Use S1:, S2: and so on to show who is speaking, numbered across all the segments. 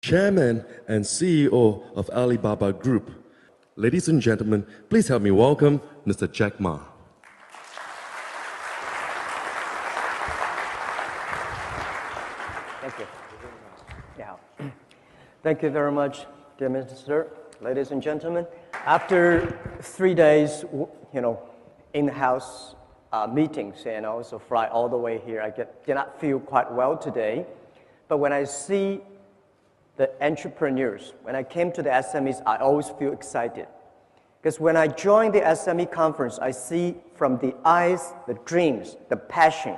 S1: Chairman and CEO of Alibaba Group. Ladies and gentlemen, please help me welcome Mr. Jack Ma.
S2: Thank you. Yeah. Thank you very much, dear Minister. Ladies and gentlemen, after 3 days, in-house meetings and also fly all the way here, I did not feel quite well today. But when I see the entrepreneurs, when I came to the SMEs, I always feel excited. Because when I join the SME conference, I see from the eyes, the dreams, the passion,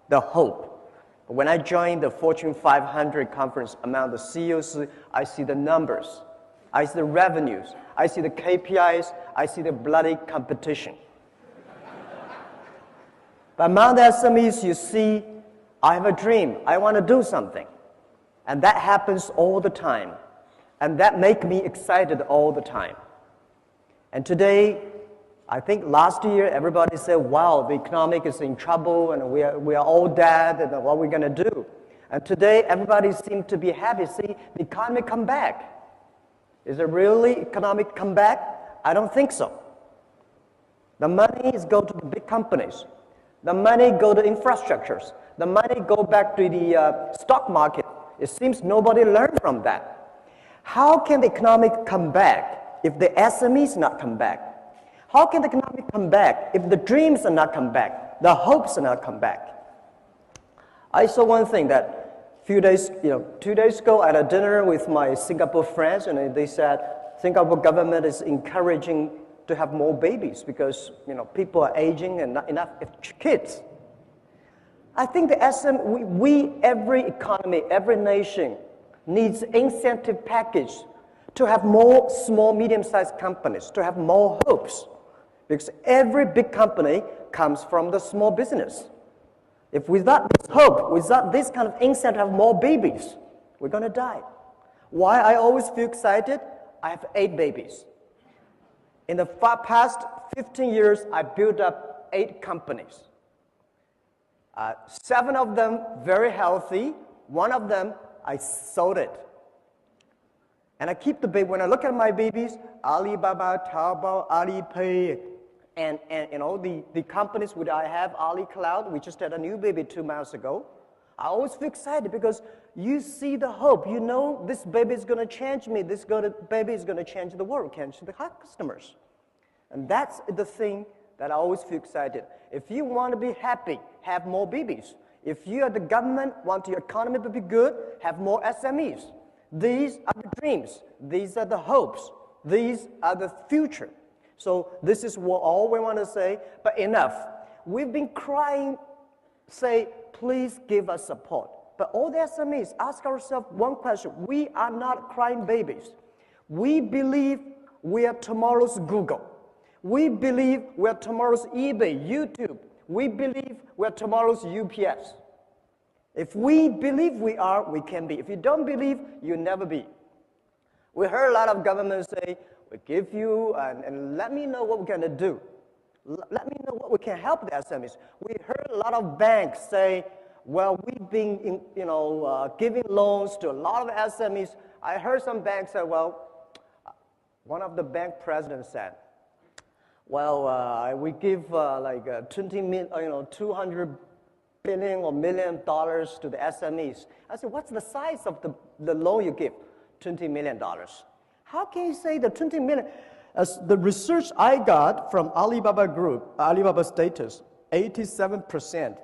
S2: the hope. But when I join the Fortune 500 conference among the CEOs, I see the numbers, I see the revenues, I see the KPIs, I see the bloody competition. But among the SMEs, you see, I have a dream, I want to do something. And that happens all the time. And that makes me excited all the time. And today, I think last year, everybody said, wow, the economy is in trouble and we are all dead and what are we going to do? And today, everybody seems to be happy. See, the economy come back. Is it really economic comeback? I don't think so. The money is go to the big companies. The money go to infrastructures. The money go back to the stock market. It seems nobody learned from that. How can the economic come back if the SMEs not come back? How can the economic come back if the dreams are not come back, the hopes are not come back? I saw one thing that few days, 2 days ago, I had a dinner with my Singapore friends, and they said Singapore government is encouraging to have more babies because people are aging and not enough kids. I think every economy, every nation needs incentive package to have more small, medium-sized companies, to have more hopes. Because every big company comes from the small business. If without this hope, without this kind of incentive to have more babies, we're going to die. Why I always feel excited? I have 8 babies. In the past 15 years, I built up 8 companies. 7 of them very healthy. 1 of them, I sold it. And I keep the baby. When I look at my babies, Alibaba, Taobao, Alipay, and the companies which I have, Ali Cloud, we just had a new baby 2 months ago. I always feel excited because you see the hope. You know this baby is going to change me. This baby is going to change the world, change the customers. And that's the thing that I always feel excited. If you want to be happy, have more babies. If you are the government, want your economy to be good, have more SMEs. These are the dreams. These are the hopes. These are the future. So this is all we want to say, but enough. We've been crying, say, please give us support. But all the SMEs, ask ourselves one question. We are not crying babies. We believe we are tomorrow's Google. We believe we are tomorrow's eBay, YouTube. We believe we are tomorrow's UPS. If we believe we are, we can be. If you don't believe, you'll never be. We heard a lot of governments say, we give you and let me know what we're going to do. Let me know what we can help the SMEs. We heard a lot of banks say, well, we've been giving loans to a lot of SMEs. I heard some banks say, well, one of the bank presidents said, well, we give like 200 billion or $1 million to the SMEs. I said, what's the size of the loan you give? $20 million. How can you say the 20 million? As the research I got from Alibaba Group, Alibaba status, 87%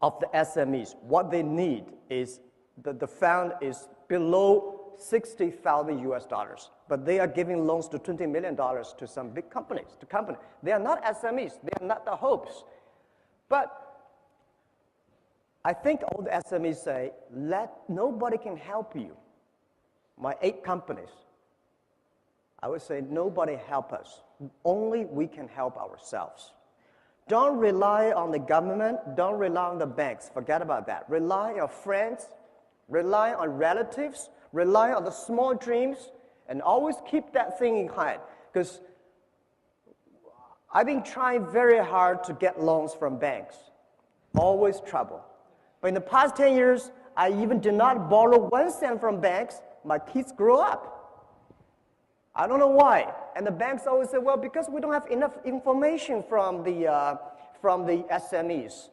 S2: of the SMEs, what they need is, the fund is below $60,000 but they are giving loans to $20 million to some big companies, They are not SMEs, they are not the hopes. But I think all the SMEs say, nobody can help you. My 8 companies, I would say nobody help us. Only we can help ourselves. Don't rely on the government, don't rely on the banks, forget about that. Rely on your friends, rely on relatives, rely on the small dreams, and always keep that thing in mind. Because I've been trying very hard to get loans from banks. Always trouble. But in the past 10 years, I even did not borrow 1 cent from banks my kids grow up. I don't know why. And the banks always say, well, because we don't have enough information from the SMEs.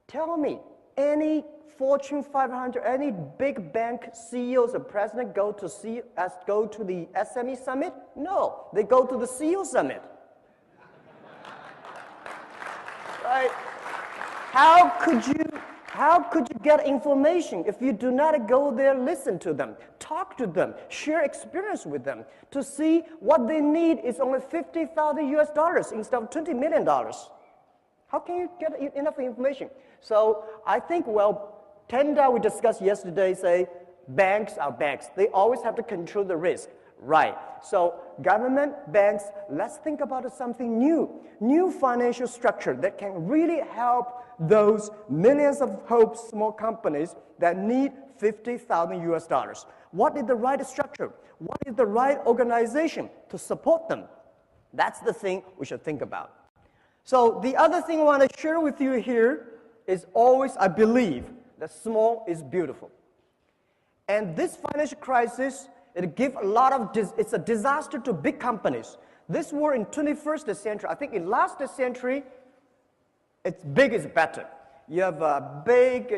S2: Tell me, any Fortune 500, any big bank CEOs or president go to the SME summit? No, they go to the CEO summit. Right? How could you get information if you do not go there, listen to them, talk to them, share experience with them to see what they need is only $50,000 instead of $20 million? How can you get enough information? So I think, well, Tenda, we discussed yesterday, say banks are banks. They always have to control the risk. Right. So government, banks, let's think about something new financial structure that can really help those millions of small companies that need $50,000. What is the right structure? What is the right organization to support them? That's the thing we should think about. So the other thing I want to share with you here is always, I believe, that small is beautiful. And this financial crisis, it gives a lot of, it's a disaster to big companies. This war in 21st century, I think in last century, it's big is better. You have a big,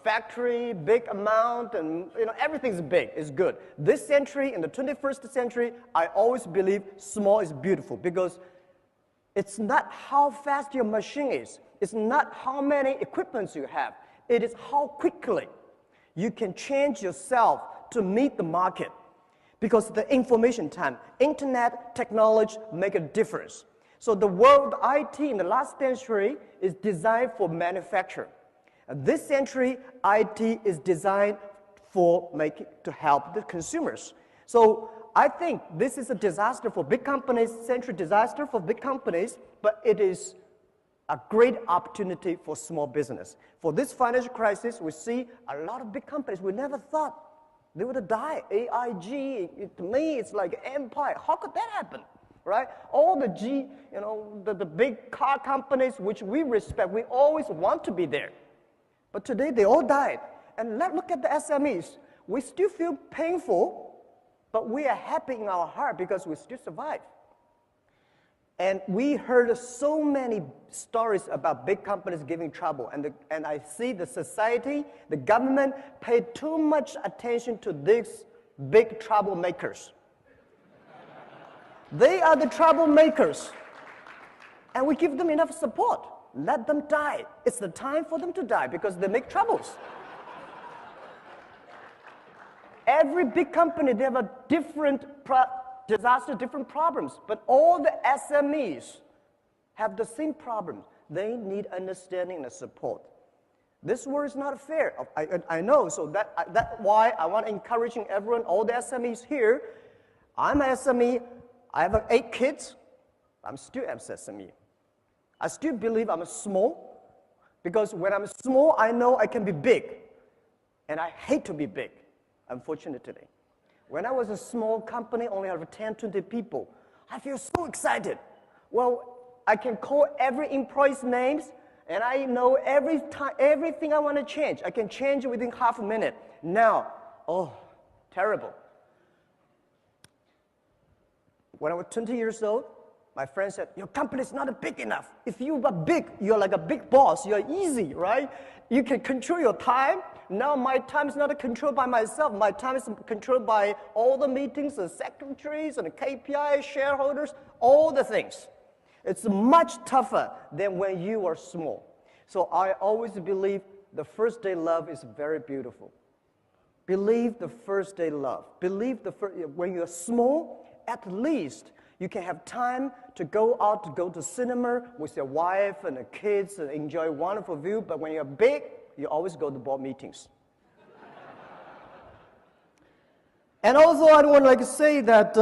S2: factory, big amount, and everything's big, is good. This century, in the 21st century, I always believe small is beautiful because it's not how fast your machine is. It's not how many equipments you have. It is how quickly you can change yourself to meet the market. Because the information time, internet, technology make a difference. So the world IT in the last century is designed for manufacture. And this century, IT is designed to help the consumers. So I think this is a disaster for big companies, century disaster for big companies, but it is a great opportunity for small business. For this financial crisis, we see a lot of big companies we never thought they would die. AIG, to me, it's like empire. How could that happen, right? All the the big car companies which we respect, we always want to be there. But today, they all died. And let's look at the SMEs. We still feel painful, but we are happy in our heart because we still survive. And we heard so many stories about big companies giving trouble. And I see the society, the government paid too much attention to these big troublemakers. They are the troublemakers. And we give them enough support. Let them die. It's the time for them to die because they make troubles. Every big company, they have a different disaster, different problems, but all the SMEs have the same problem. They need understanding and support. This world is not fair. I know, so that's why I want to encourage everyone, all the SMEs here. I'm an SME. I have 8 kids. I'm still an SME. I still believe I'm small because when I'm small, I know I can be big, and I hate to be big, unfortunately. When I was a small company, only have 10, 20 people, I feel so excited. Well, I can call every employee's names, and I know everything I want to change. I can change it within half a minute. Now, oh, terrible. When I was 20 years old, my friend said, your company is not big enough. If you are big, you're like a big boss. You're easy, right? You can control your time. Now my time is not controlled by myself. My time is controlled by all the meetings, the secretaries, and the KPI, shareholders, all the things. It's much tougher than when you are small. So I always believe the first day love is very beautiful. Believe the first day love. Believe when you're small, at least you can have time to go out, to go to cinema with your wife and the kids and enjoy a wonderful view. But when you're big, you always go to board meetings. And also, I want to say that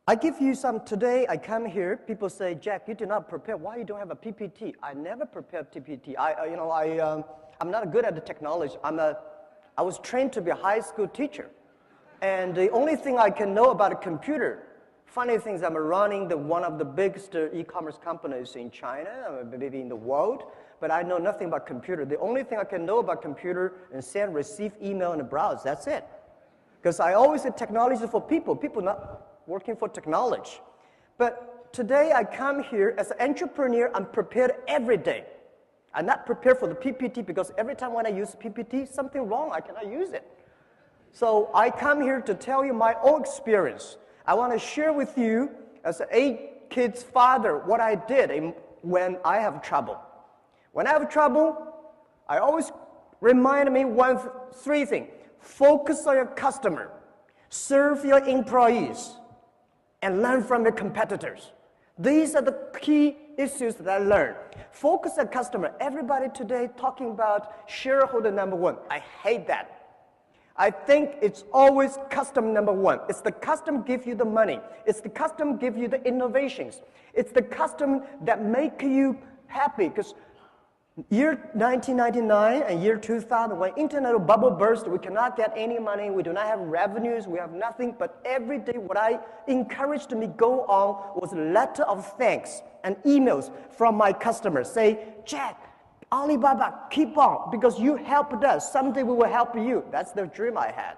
S2: I give you some, today I come here, people say, Jack, you did not prepare. Why you don't have a PPT? I never prepared PPT. I'm not good at the technology. I was trained to be a high school teacher. And the only thing I can know about a computer Funny things, I'm running one of the biggest e-commerce companies in China, maybe in the world, but I know nothing about computer. The only thing I can know about computer is send, receive, email, and browse. That's it. Because I always say technology is for people not working for technology. But today I come here as an entrepreneur, I'm prepared every day. I'm not prepared for the PPT because every time when I use PPT, something wrong, I cannot use it. So I come here to tell you my own experience. I want to share with you, as an 8 kids father, what I did when I have trouble. When I have trouble, I always remind me 3 things. Focus on your customer, serve your employees, and learn from your competitors. These are the key issues that I learned. Focus on customer. Everybody today talking about shareholder number 1. I hate that. I think it's always customer number 1. It's the customer give you the money. It's the customer give you the innovations. It's the customer that make you happy. Because year 1999 and year 2000, when internet bubble burst, we cannot get any money. We do not have revenues. We have nothing. But every day, what I encouraged me go on was a letter of thanks and emails from my customers. Say, Jack, Alibaba, keep on, because you helped us. Someday we will help you. That's the dream I had.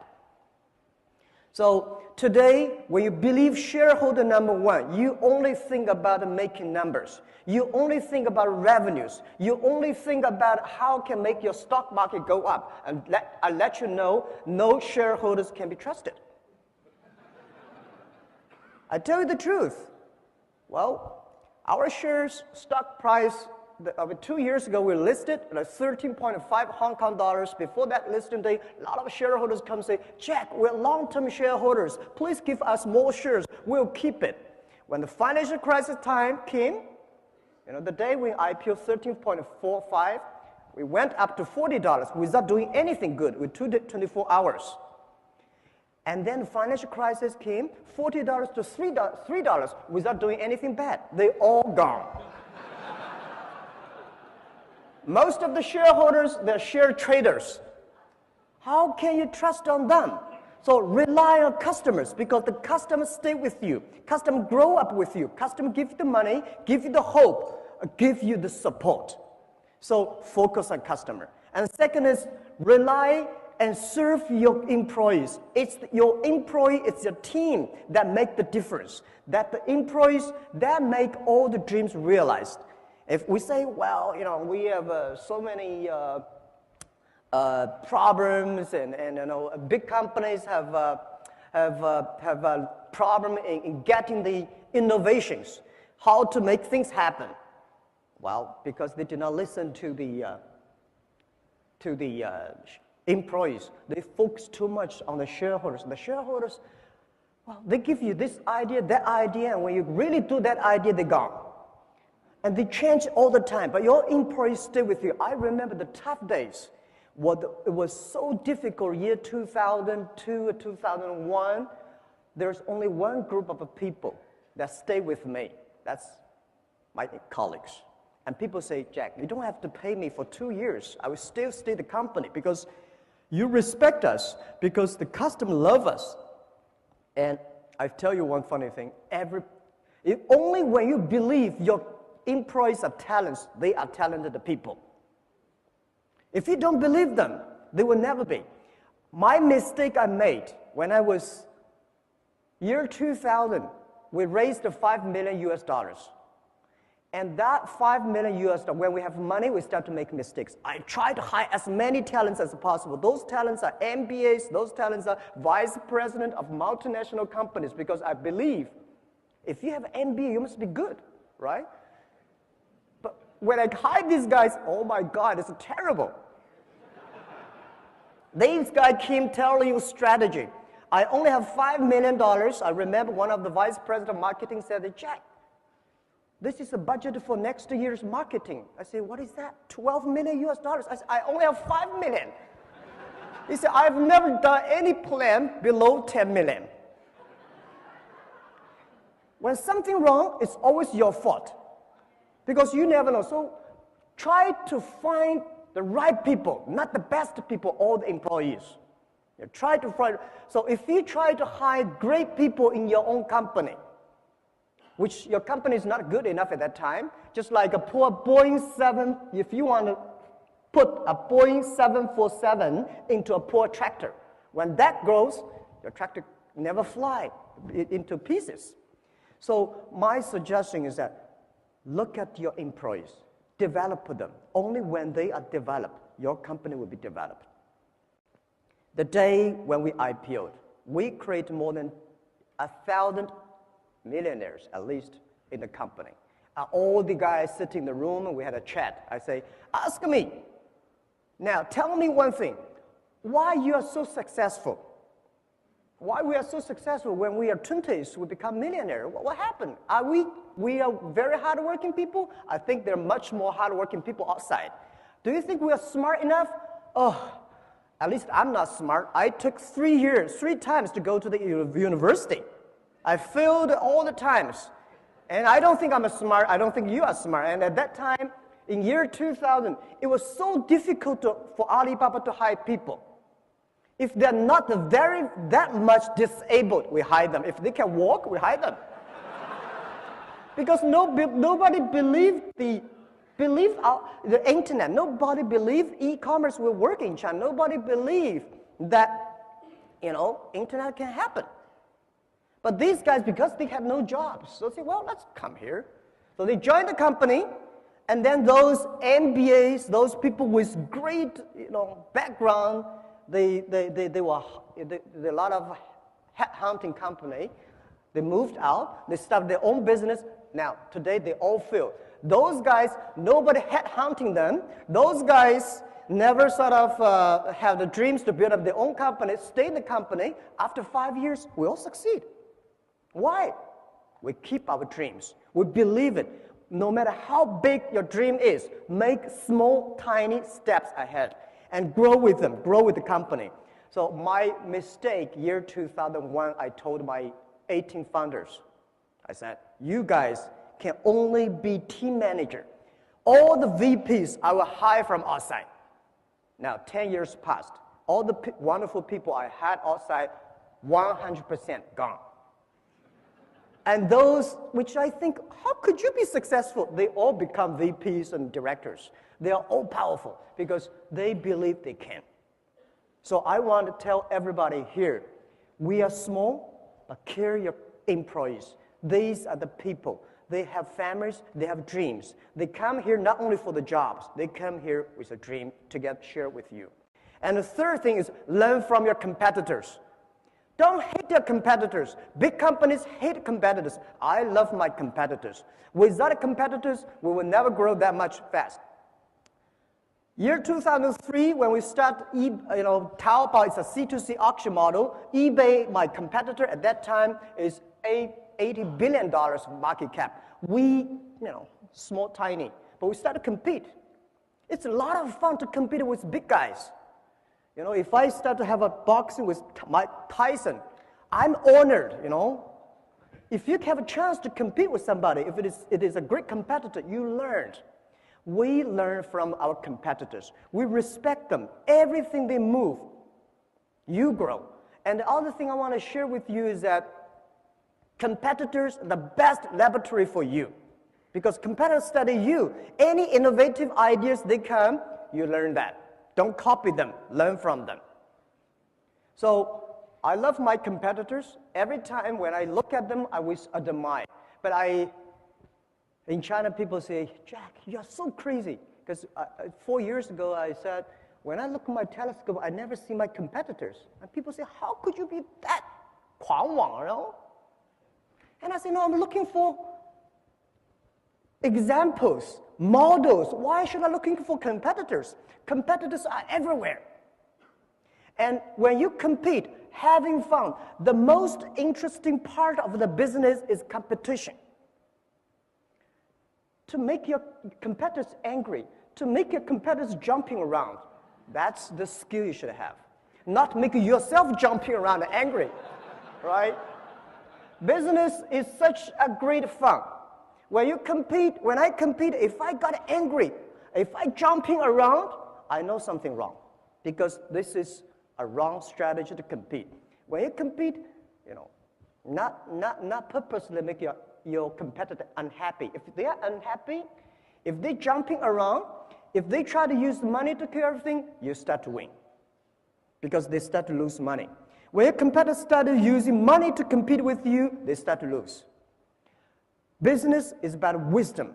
S2: So today, when you believe shareholder number 1, you only think about making numbers. You only think about revenues. You only think about how can make your stock market go up. And I let you know, no shareholders can be trusted. I tell you the truth. Well, our shares stock price, 2 years ago, we listed at 13.5 Hong Kong dollars. Before that listing day, a lot of shareholders come say, Jack, we're long-term shareholders. Please give us more shares. We'll keep it. When the financial crisis time came, the day we IPO 13.45, we went up to $40 without doing anything good with 24 hours. And then the financial crisis came, $40 to $3 without doing anything bad. They all gone. Most of the shareholders, they're share traders. How can you trust on them? So rely on customers, because the customers stay with you. Customers grow up with you. Customers give you the money, give you the hope, give you the support. So focus on customer. And second is rely and serve your employees. It's your employee, it's your team that make the difference. That the employees, that make all the dreams realized. If we say, well, we have so many problems, and big companies have a problem in getting the innovations, how to make things happen. Well, because they do not listen to the employees. They focus too much on the shareholders. The shareholders, well, they give you this idea, that idea, and when you really do that idea, they're gone. And they change all the time, but your employees stay with you. I remember the tough days. It was so difficult, year 2002, 2001. There's only one group of people that stay with me. That's my colleagues. And people say, Jack, you don't have to pay me for 2 years. I will still stay the company because you respect us, because the customer love us. And I tell you one funny thing. Only when you believe your employees are talents, they are talented people. If you don't believe them, they will never be. My mistake I made when I was year 2000, we raised $5 million US. And that $5 million US, when we have money, we start to make mistakes. I try to hire as many talents as possible. Those talents are MBAs, those talents are vice president of multinational companies, because I believe if you have an MBA, you must be good, right? When I hire these guys, oh my God, it's terrible. These guys came telling you strategy. I only have $5 million. I remember one of the vice president of marketing said, Jack, this is a budget for next year's marketing. I said, what is that? $12 million US. I said, I only have $5 million. He said, I've never done any plan below 10 million. When something wrong, it's always your fault. Because you never know. So try to find the right people, not the best people, all the employees. You try to find. So if you try to hire great people in your own company, which your company is not good enough at that time, just like a poor Boeing 7, if you want to put a Boeing 747 into a poor tractor, when that grows, your tractor never fly into pieces. So my suggestion is that look at your employees, develop them. Only when they are developed, your company will be developed. The day when we IPO'd, we created more than 1,000 millionaires, at least, in the company. All the guys sitting in the room, and we had a chat. I say, ask me. Now, tell me one thing. Why you are so successful? Why we are so successful when we are 20s, we become millionaires? What happened? We are very hardworking people? I think there are much more hardworking people outside. Do you think we are smart enough? Oh, at least I'm not smart. I took 3 years, 3 times to go to the university. I failed all the times. And I don't think I'm smart. I don't think you are smart. And at that time, in year 2000, it was so difficult for Alibaba to hire people. If they're not that much disabled, we hire them. If they can walk, we hire them. Because nobody believed the internet. Nobody believed e-commerce will work in China. Nobody believed that, internet can happen. But these guys, because they had no jobs, so they said, well, let's come here. So they joined the company, and then those MBAs, those people with great, background, they were a lot of headhunting company. They moved out. They started their own business. Now, today, they all failed. Those guys, nobody headhunting them. Those guys never sort of have the dreams to build up their own company, stay in the company. After 5 years, we all succeed. Why? We keep our dreams. We believe it. No matter how big your dream is, make small, tiny steps ahead and grow with them, grow with the company. So my mistake, year 2001, I told my 18 founders, I said, you guys can only be team manager. All the VPs I will hire from outside. Now, 10 years passed. All the wonderful people I had outside, 100% gone. And those, which I think, how could you be successful? They all become VPs and directors. They are all powerful because they believe they can. So I want to tell everybody here, we are small, but care your employees. These are the people. They have families, they have dreams. They come here not only for the jobs, they come here with a dream to share with you. And the third thing is learn from your competitors. Don't hate your competitors. Big companies hate competitors. I love my competitors. Without competitors, we will never grow that much fast. Year 2003, when we start, Taobao is a C2C auction model. eBay, my competitor at that time, is $80 billion market cap. We, small, tiny, but we start to compete. It's a lot of fun to compete with big guys. If I start to have a boxing with Mike Tyson, I'm honored, If you have a chance to compete with somebody, if it is a great competitor, you learned. We learn from our competitors. We respect them. Everything they move, you grow. And the other thing I want to share with you is that competitors are the best laboratory for you. Because competitors study you. Any innovative ideas they come, you learn that. Don't copy them, learn from them. So I love my competitors. Every time when I look at them, I always admire. But in China, people say, Jack, you're so crazy. Because 4 years ago, I said, when I look at my telescope, I never see my competitors. And people say, how could you be that 狂妄, And I say, no, I'm looking for examples, models. Why should I looking for competitors? Competitors are everywhere. And when you compete, having fun, the most interesting part of the business is competition. To make your competitors angry, to make your competitors jumping around, that's the skill you should have. Not make yourself jumping around and angry, right? Business is such a great fun. When I compete, if I got angry, if I jumping around, I know something wrong. Because this is a wrong strategy to compete. When you compete, not purposely make your your competitor unhappy. If they are unhappy, if they're jumping around, if they try to use money to cure everything, you start to win because they start to lose money. When your competitors start using money to compete with you, they start to lose. Business is about wisdom.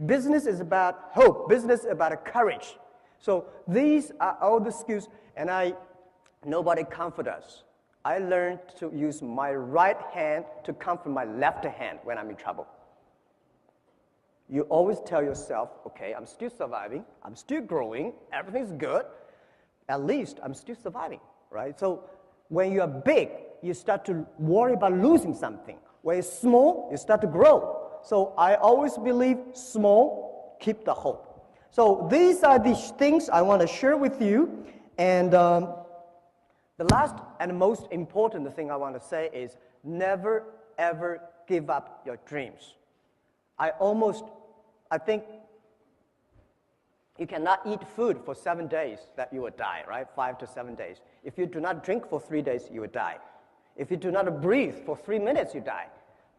S2: Business is about hope. Business is about courage. So these are all the skills, and nobody comfort us. I learned to use my right hand to comfort my left hand when I'm in trouble. You always tell yourself, okay, I'm still surviving, I'm still growing, everything's good, at least I'm still surviving, right? So when you're big, you start to worry about losing something. When you're small, you start to grow. So I always believe small, keep the hope. So these are the things I want to share with you. And the last and most important thing I want to say is never, ever give up your dreams. I think you cannot eat food for 7 days that you will die, right? 5 to 7 days. If you do not drink for 3 days, you will die. If you do not breathe for 3 minutes, you die.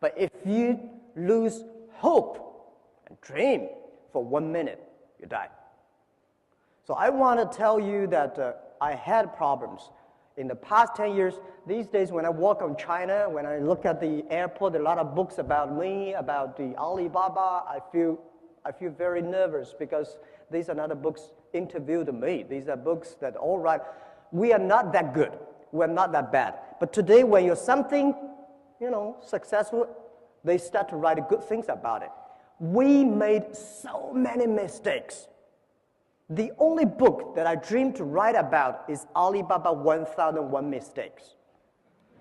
S2: But if you lose hope and dream for 1 minute, you die. So I want to tell you that I had problems. In the past 10 years, these days when I walk on China, when I look at the airport, a lot of books about me, about the Alibaba, I feel very nervous because these are not the books interviewed me. These are books that, all right, we are not that good. We're not that bad. But today when you're something, successful, they start to write good things about it. We made so many mistakes. The only book that I dream to write about is Alibaba 1001 Mistakes.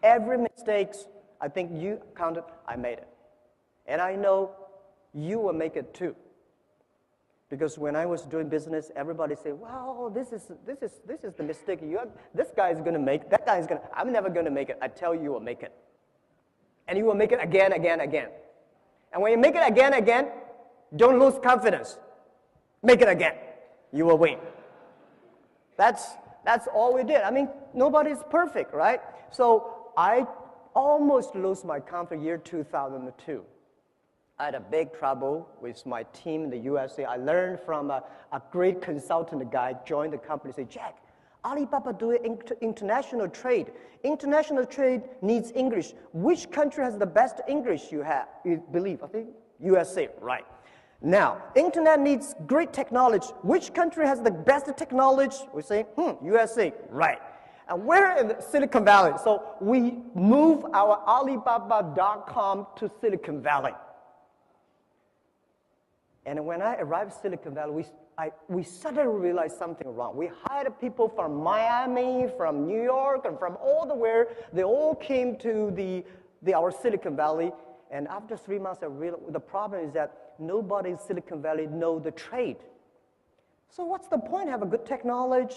S2: Every mistake, I think you counted, I made it. And I know you will make it too. Because when I was doing business, everybody said, wow, this is the mistake. This guy is going to make, that guy is going to, I'm never going to make it. I tell you, you will make it. And you will make it again, again, again. And when you make it again, again, don't lose confidence. Make it again. You will win. That's all we did. I mean, nobody's perfect, right? So I almost lost my confidence year 2002. I had a big trouble with my team in the USA. I learned from a great consultant guy, joined the company, said, Jack, Alibaba doing international trade. International trade needs English. Which country has the best English you believe? I think USA, right. Now, internet needs great technology. Which country has the best technology? We say, USA, right. And we're in Silicon Valley, so we move our Alibaba.com to Silicon Valley. And when I arrived in Silicon Valley, we suddenly realized something wrong. We hired people from Miami, from New York, and from all the where. They all came to our Silicon Valley. And after 3 months, I realized the problem is that nobody in Silicon Valley knows the trade. So what's the point? Have a good technology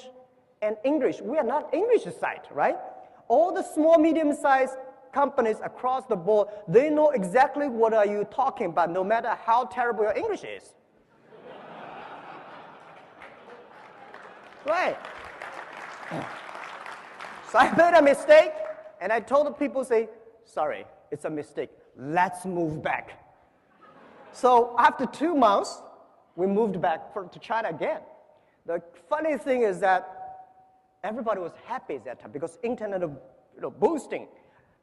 S2: and English. We are not English site, right? All the small, medium-sized companies across the board, they know exactly what are you talking about, no matter how terrible your English is. Right. So I made a mistake, and I told the people, say, sorry, it's a mistake. Let's move back. So after 2 months, we moved back to China again. The funny thing is that everybody was happy at that time because internet boosting.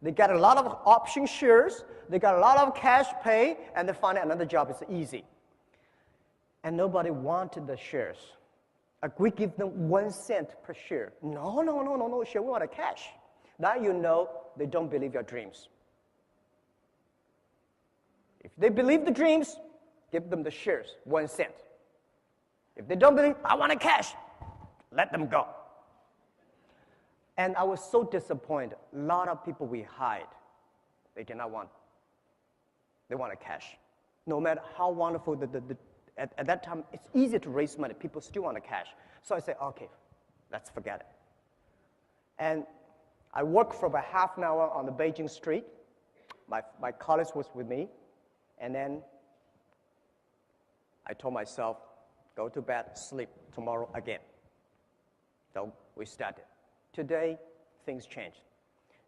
S2: They got a lot of option shares, they got a lot of cash pay, and they find another job is easy. And nobody wanted the shares. We give them 1 cent per share. No, share, we want a cash. Now you know they don't believe your dreams. If they believe the dreams, give them the shares, 1 cent. If they don't believe, I want a cash, let them go. And I was so disappointed. A lot of people we hired, they did not want. They want a cash. No matter how wonderful, at that time, it's easy to raise money. People still want a cash. So I said, okay, let's forget it. And I worked for about half an hour on the Beijing street. My colleague was with me. And then I told myself, go to bed, sleep, tomorrow again. So we started. Today, things changed.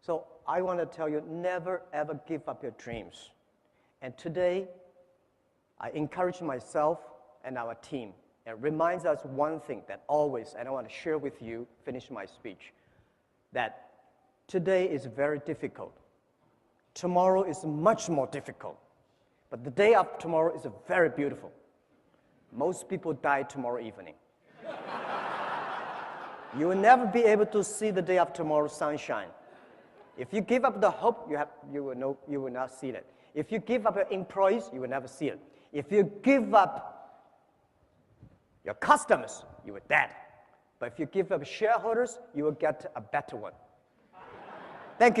S2: So I want to tell you, never, ever give up your dreams. And today, I encourage myself and our team. It reminds us one thing that always, and I want to share with you, finish my speech, that today is very difficult. Tomorrow is much more difficult. But the day after tomorrow is very beautiful. Most people die tomorrow evening. You will never be able to see the day after tomorrow's sunshine. If you give up the hope, you will not see it. If you give up your employees, you will never see it. If you give up your customers, you will dead. But if you give up shareholders, you will get a better one.